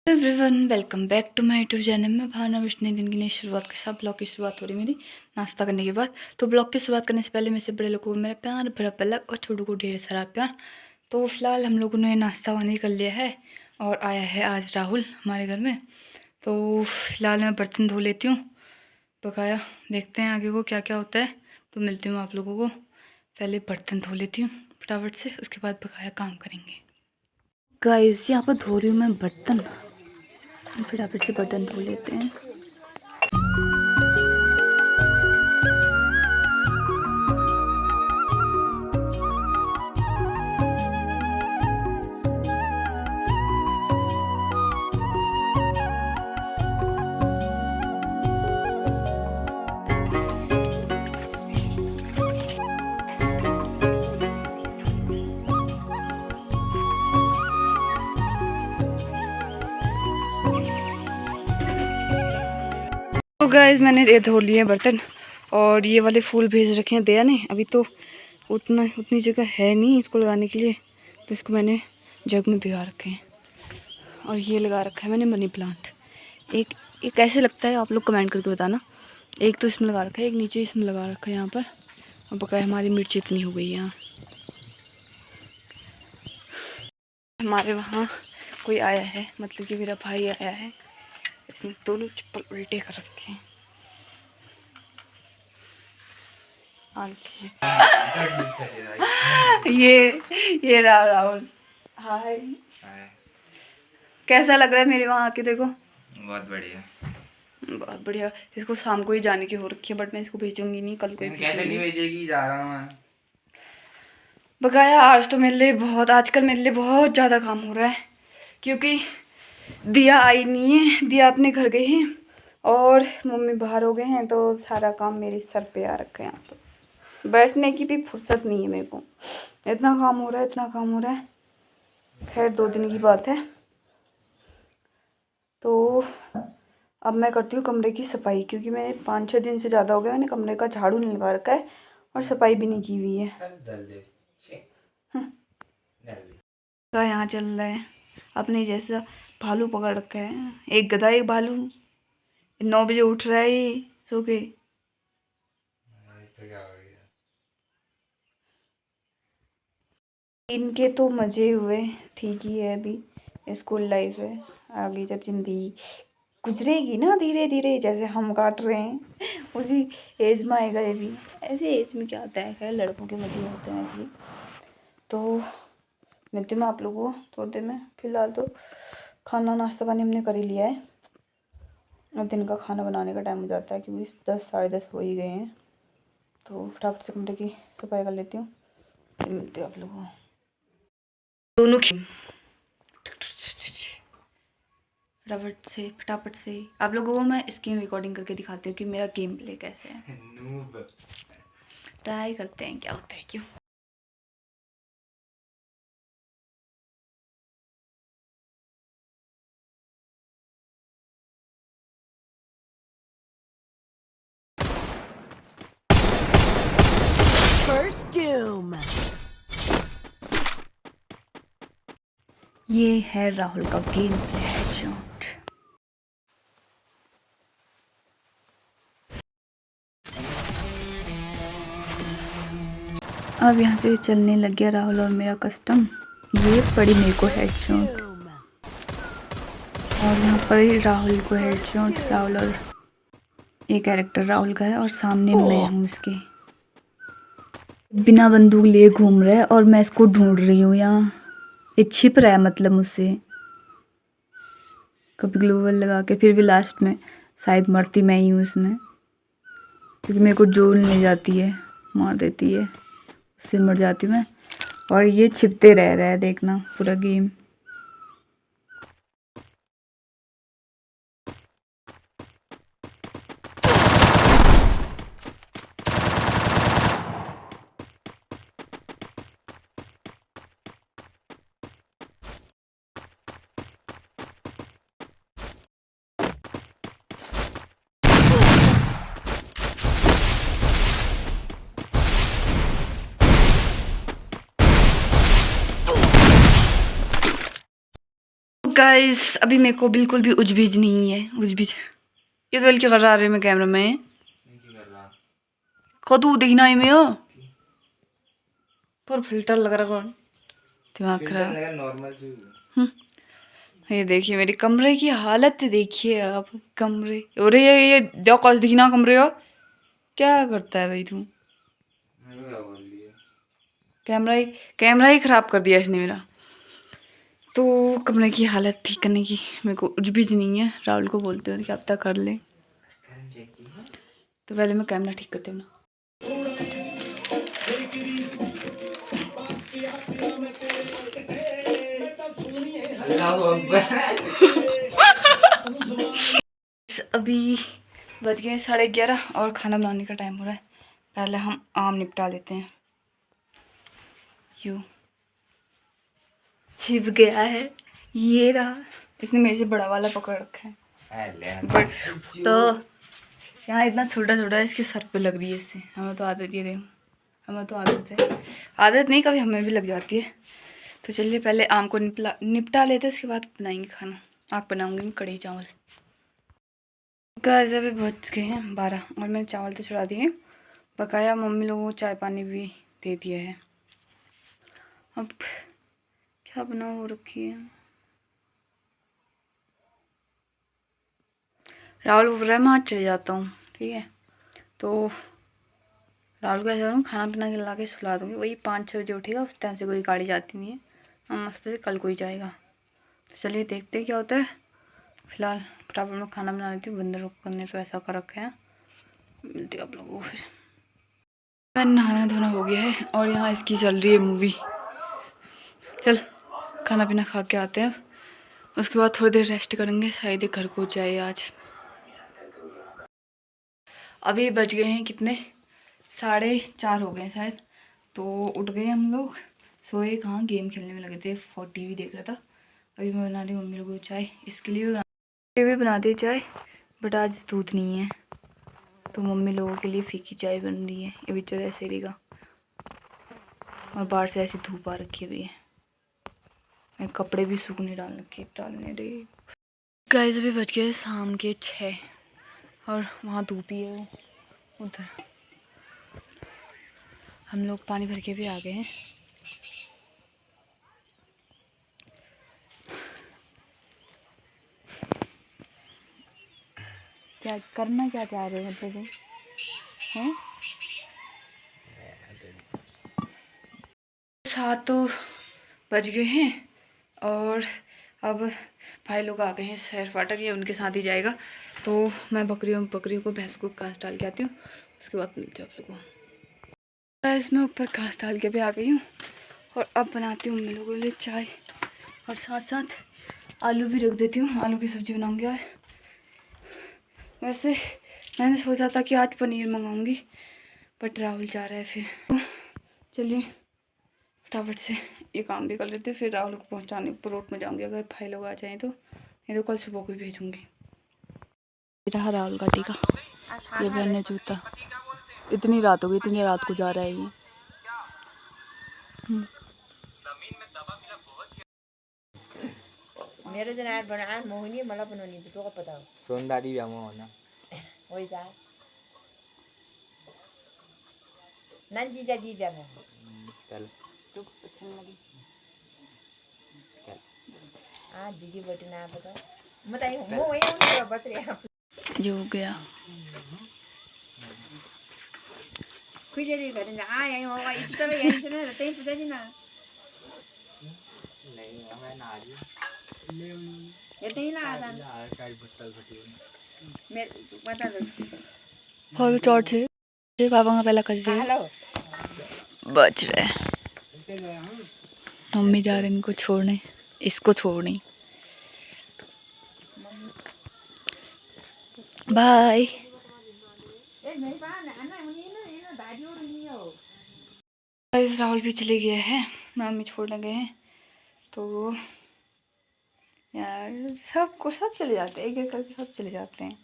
Everyone welcome back to my YouTube channel में भावना विष्णु। दिन की नई शुरुआत के साथ ब्लॉग की शुरुआत हो रही मेरी नाश्ता करने के बाद। तो ब्लॉग की शुरुआत करने से पहले मेरे से बड़े लोगों को मेरा प्यार भरा पलक और छोटों को ढेर सारा प्यार। तो फिलहाल हम लोगों ने नाश्ता पानी कर लिया है और आया है आज राहुल हमारे घर में। तो फिलहाल मैं बर्तन धो लेती हूँ, बकाया देखते हैं आगे को क्या क्या होता है। तो मिलती हूँ आप लोगों को, पहले बर्तन धो लेती हूँ फटाफट से, उसके बाद बकाया काम करेंगे। गाइस यहाँ पर धो रही हूँ मैं बर्तन, फटाफट से बर्तन धो लेते हैं। तो गाइस मैंने ये धो लिए बर्तन और ये वाले फूल भेज रखे हैं दया ने। अभी तो उतनी जगह है नहीं इसको लगाने के लिए, तो इसको मैंने जग में भिगा रखे हैं। और ये लगा रखा है मैंने मनी प्लांट। एक कैसे लगता है आप लोग कमेंट करके बताना। एक तो इसमें लगा रखा है, एक नीचे इसमें लगा रखा है यहाँ पर। और बकाया हमारी मिर्च इतनी हो गई यहाँ। हमारे वहाँ कोई आया है, मतलब कि मेरा भाई आया है, इसने दोनों चप्पल उल्टे कर रखे हैं। ये राहुल, हाय। कैसा लग रहा है मेरे वहाँ आके? देखो बहुत बढ़िया, बहुत बढ़िया। इसको शाम को ही जाने की हो रखी है, बट मैं इसको भेजूंगी नहीं, कल को ही कैसे नहीं भेजेगी, जा रहा हूँ मैं। बकाया आज तो मेरे लिए आजकल मेरे लिए बहुत ज़्यादा काम हो रहा है, क्योंकि दिया आई नहीं है, दिया अपने घर गई है और मम्मी बाहर हो गए हैं। तो सारा काम मेरे सर पे आ रखा है। यहाँ पर बैठने की भी फुर्सत नहीं है मेरे को, इतना काम हो रहा है, इतना काम हो रहा है। खैर 2 दिन की बात है। तो अब मैं करती हूँ कमरे की सफाई, क्योंकि मैंने 5-6 दिन से ज़्यादा हो गया मैंने कमरे का झाड़ू नहीं लगा रखा है और सफाई भी नहीं की हुई है। तो यहाँ चल रहा है अपने जैसा भालू पकड़ रखा है, एक गधा एक भालू। 9 बजे उठ रहा है ये सो के। इनके तो मज़े हुए, ठीक ही है। अभी स्कूल लाइफ है, आगे जब जिंदगी गुजरेगी ना धीरे धीरे, जैसे हम काट रहे हैं उसी एज में आएगा ये भी। ऐसे एज में क्या होता है, खैर लड़कों के मजे होते हैं ऐसे। तो मिलती हूँ मैं आप लोगों को थोड़ी देर में। फिलहाल तो खाना नाश्ता पानी हमने कर ही लिया है, और दिन का खाना बनाने का टाइम हो जाता है, क्योंकि 10 साढ़े 10 हो ही गए हैं। तो फटाफट से कमरे की सफाई कर लेती हूँ, फिर मिलते हैं आप लोगों को। दोनों फटाफट से आप लोगों को मैं स्क्रीन रिकॉर्डिंग करके दिखाती हूँ कि मेरा गेम प्ले कैसे है। ट्राई करते हैं क्या होता है। क्यों First Doom. ये है राहुल का गेम प्ले हेडशॉट। अब यहाँ से चलने लग गया राहुल और मेरा कस्टम। ये पड़ी मेरे को हेडशॉट, और यहाँ पर ही राहुल को हेडशॉट। राहुल और ये कैरेक्टर राहुल का है और सामने मैं हूँ इसके। बिना बंदूक लिए घूम रहा है और मैं इसको ढूंढ रही हूँ यहाँ। ये छिप रहा है मतलब मुझसे, कभी ग्लोवल लगा के, फिर भी लास्ट में शायद मरती मैं ही हूँ इसमें, क्योंकि मेरे को जोल ले जाती है, मार देती है, उससे मर जाती हूँ मैं। और ये छिपते रह रहा है, देखना पूरा गेम। गाइस अभी मेरे को बिल्कुल भी उजबीज नहीं है। उजबीज ये तो बल्कि कर रहा है मैं कैमरा में कदू दिखना है मैं पर फिल्टर लग रहा कौन दिमाग खराब। नॉर्मल ये देखिए मेरे कमरे की हालत देखिए आप। कमरे अरे ये दो कौन दिखना कमरे हो क्या करता है भाई तू। कैमरा ही खराब कर दिया इसने मेरा। तो कमरे की हालत ठीक करने की मेरे को कुछ भी नहीं है। राहुल को बोलते हो कि अब तक कर ले। तो पहले मैं कैमरा ठीक करती हूँ ना। अभी बज गए 11:30 और खाना बनाने का टाइम हो रहा है। पहले हम आम निपटा लेते हैं। यूँ छिप गया है ये रहा। इसने मेरे से बड़ा वाला पकड़ रखा है बट तो यहाँ इतना छोटा छोटा है इसके सर पे लग रही है इससे। हमें तो आदत ये देखो हमें तो आदत है। आदत नहीं कभी हमें भी लग जाती है। तो चलिए पहले आम को निपटा लेते हैं उसके बाद बनाएंगे खाना। आग बनाऊंगी मैं कढ़ी चावल। गाइस अभी बज गए हैं 12 और मैंने चावल तो चढ़ा दिए। बकाया मम्मी लोगों को चाय पानी भी दे दिया है। अब क्या बनाओ हो रखी है। राहुल बोल रहा है मैं आज चले जाता हूँ ठीक है। तो राहुल को ऐसा करूँ खाना पीना खिला के सुला दूँगी। वही 5-6 बजे उठेगा उस टाइम से कोई गाड़ी जाती नहीं है। हम मस्त से कल कोई जाएगा। तो चलिए देखते हैं क्या होता है। फिलहाल फटाफट में खाना बना लेती हूँ। बंदर करने तो ऐसा कर रखा है। मिलती हूँ आप लोगों को फिर। नहाना धोना हो गया है और यहाँ इसकी चल रही है मूवी। चल खाना पीना खा के आते हैं। उसके बाद थोड़ी देर रेस्ट करेंगे। शायद घर को जाए आज। अभी बज गए हैं कितने 4:30 हो गए शायद। तो उठ गए हम लोग। सोए कहाँ गेम खेलने में लगे थे। टीवी देख रहा था। अभी मैं बना रही हूँ मम्मी लोगों को चाय। इसके लिए भी बना दी चाय बट आज दूध नहीं है। तो मम्मी लोगों के लिए फीकी चाय बन रही है। ये बेचारा ऐसे रहेगा और बाहर से ऐसी धूप आ रखी हुई है। मेरे कपड़े भी सूखने डालने रहे। गाइस अभी बज गए शाम के 6 और वहाँ धूप ही है वो उधर। हम लोग पानी भर के भी आ गए हैं। क्या करना क्या चाह रहे हो मतलब हैं। 7 तो बज गए हैं और अब भाई लोग आ गए हैं सैर फाटक। ये उनके साथ ही जाएगा। तो मैं बकरियों को भैंस को घास डाल के आती हूँ। उसके बाद मिलती हूँ आप लोगों को। इसमें ऊपर घास डाल के भी आ गई हूँ और अब बनाती हूँ उन लोगों के लिए चाय और साथ साथ आलू भी रख देती हूँ। आलू की सब्ज़ी बनाऊँगी। और वैसे मैंने सोचा था कि आज पनीर मंगाऊँगी बट राहुल जा रहा है फिर। चलिए फटाफट से ये काम भी कर लेते फिर राहुल को पहुँचाने रोड में जाऊँगी। अगर भाई लोग आ जाएँ तो नहीं तो कल सुबह को ही भेजूँगी। रहा राहुल का टीका। ये बहन ने जूता। इतनी रात हो गई इतनी रात को जा रहा है ये। मेरो जन आज बना मोहिनी मला बनवनी तो का पता सोनदारी भी आमा होना वही जा नन जीजा है चल तो अच्छा लगी। आ दीदी बेटी ना पता बताई मो वही उन बस रे ये हो गया। कुछ देरी करेंगे आ यही होगा इस तरह यही से ना रहते हैं तुझे ना नहीं मैं ना आज ये नहीं ला आदा काल बत्तल फटी मेरे पता दो और चौथ से पापा का पहला कर दिया हेलो बच रहे। मम्मी जा रहे इनको छोड़ने इसको छोड़ने। बाय। राहुल भी चले गए हैं। मम्मी छोड़ने गए हैं। तो यार सब चले जाते हैं एक एक करके सब चले जाते हैं।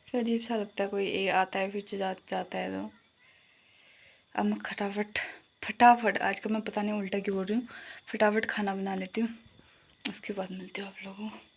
फिर अजीब सा लगता है कोई एक आता है फिर जाता है। तो अब मैं फटाफट आज का मैं पता नहीं उल्टा क्यों बोल रही हूँ। फटाफट खाना बना लेती हूँ उसके बाद मिलते हो आप लोगों को।